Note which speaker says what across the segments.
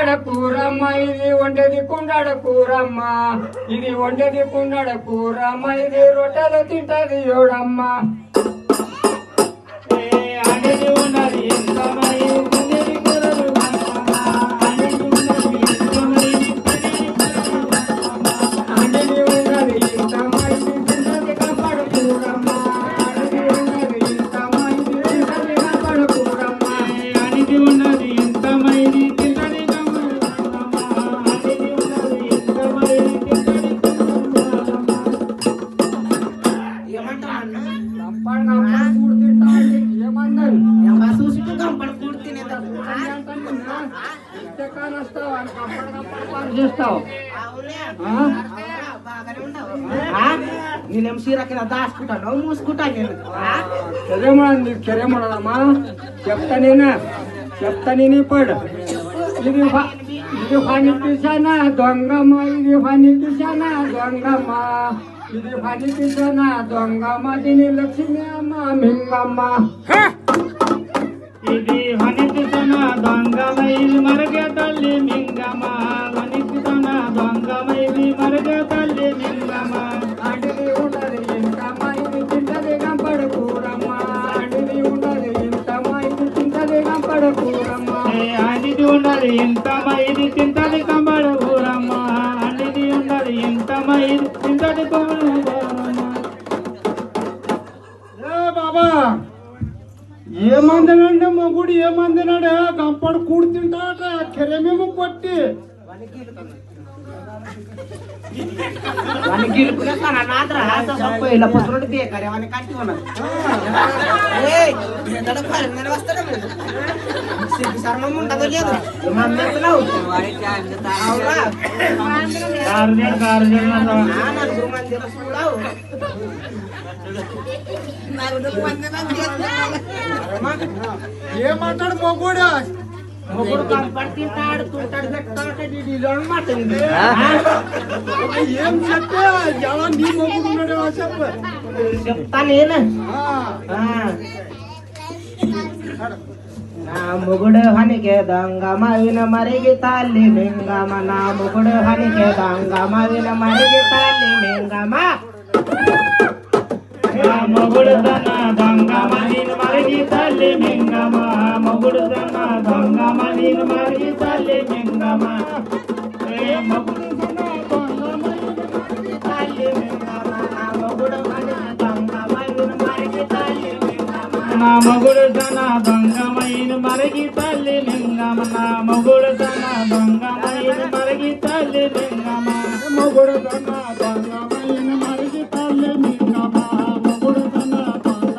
Speaker 1: కుండడ కూరమ్మ ఇది వండేది కుండడ కూరమ్మ ఇది వండేది కుండడ కూరమ్మ ఇది రొట్టెలు తింటది ఎవడమ్మ అనేది ఉన్నది
Speaker 2: నేనేం సీర కింద దాచుకుంటాను మూసుకుంటాను
Speaker 1: చెరేమడమ్మా చెప్తా నేను పడు ఇది పని తీసానా దొంగమ్మ ఇది పని తీసానా దొంగమ్మ ఇది పని తీసానా దొంగమ్మ దీని లక్ష్మి అమ్మ మింగమ్మ ఇది హనితితన దొంగమైది మరగే తల్లి మింగమ్మ హనితితన దొంగమైది మరగే తల్లి మింగమ్మ అడిది ఉండదు ఇంతమ్మ ఇది తింటది గంపడు కూరమ్మ అడిది ఉండదు ఇంతమ్మ ఇది తింటది గంపడు కూరమ్మ అడిది ఉండదు ఇంతమ్మ ఇది తింటది గంపడు కూరమ్మ అడిది ఉండదు ఇంతమ్మ ఇది తింటది కూరమ్మ బాబా ఏమందనండి మొగుడు ఏమందనాడే గంపడు కూడి తింటాట కెరమేమో కొట్టి
Speaker 2: శర్మం ఉండదో లేదు
Speaker 1: ఏమంటాడు మొగుడు
Speaker 2: మొగుడు కంపడి తింటాడు తుంటాడు అనమాట
Speaker 1: ఏం చెప్తే ఎలా నీ మొగుడు ఉన్నాడు చెప్ప
Speaker 2: చెప్తా నేను నా మొగుడు హనికే దొంగమ విన మరిగి తల్లి మింగమ నా మొగుడు హనికే దొంగమ విన మరిగి తల్లి మింగమ
Speaker 1: మొగుడు తన దొంగమ నేను మరిగి తల్లి మింగమ మొగుడు తన దొంగమ నేను మరిగి తల్లి మింగమ మొగుడు తన దొంగమ తల్లి మింగమ నా మొగుడు నా మొగుడు తన దొంగమైన మరిగి తల్లి లింగమ నా మొగుడు తన దొంగమైన మరిగి తల్లి లింగమ మొగుడు తన దొంగమైన మరిగి తల్లి లింగమ మొగుడు తన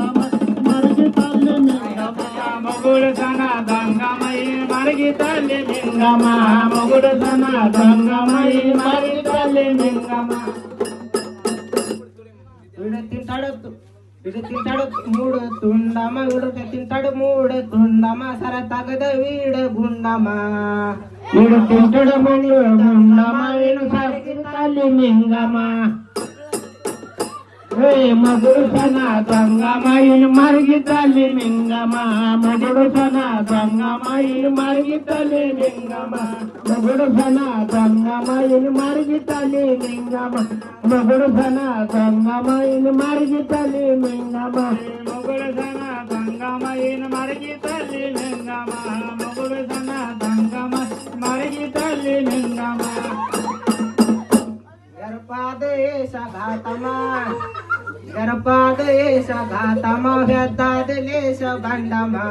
Speaker 1: దొంగమైన మరిగి తల్లి లింగమ మొగుడు తన దొంగమైన మరిగి తల్లి లింగమ మొగుడు తన దొంగమైన మరిగి తల్లి లింగమ
Speaker 2: వీడు తింటాడు మూడు తుండమ వీడు తింటాడు మూడు తుండమ సర తగద వీడు గుండమా
Speaker 1: వీడు తింటాడు మూడు గుండమ వీడు సరికి తల్లి మింగమా మగుడు సన దొంగమయిని మరిగి తల్లి మింగమ మగుడు సన దొంగమయిని మరిగి తల్లి మింగమ మగుడు సన దొంగమయిని మరిగి తల్లి మింగమ మగుడు సన దొంగమయిని మరిగి తల్లి మింగమ మగుడు సన దొంగమయిని మరిగి తల్లి మింగమ మగుడు సన దొంగమ మరిగి తల్లి మింగమ
Speaker 2: గర్భాదేశ ఘాతమా పెద్దదిలేశ గండమా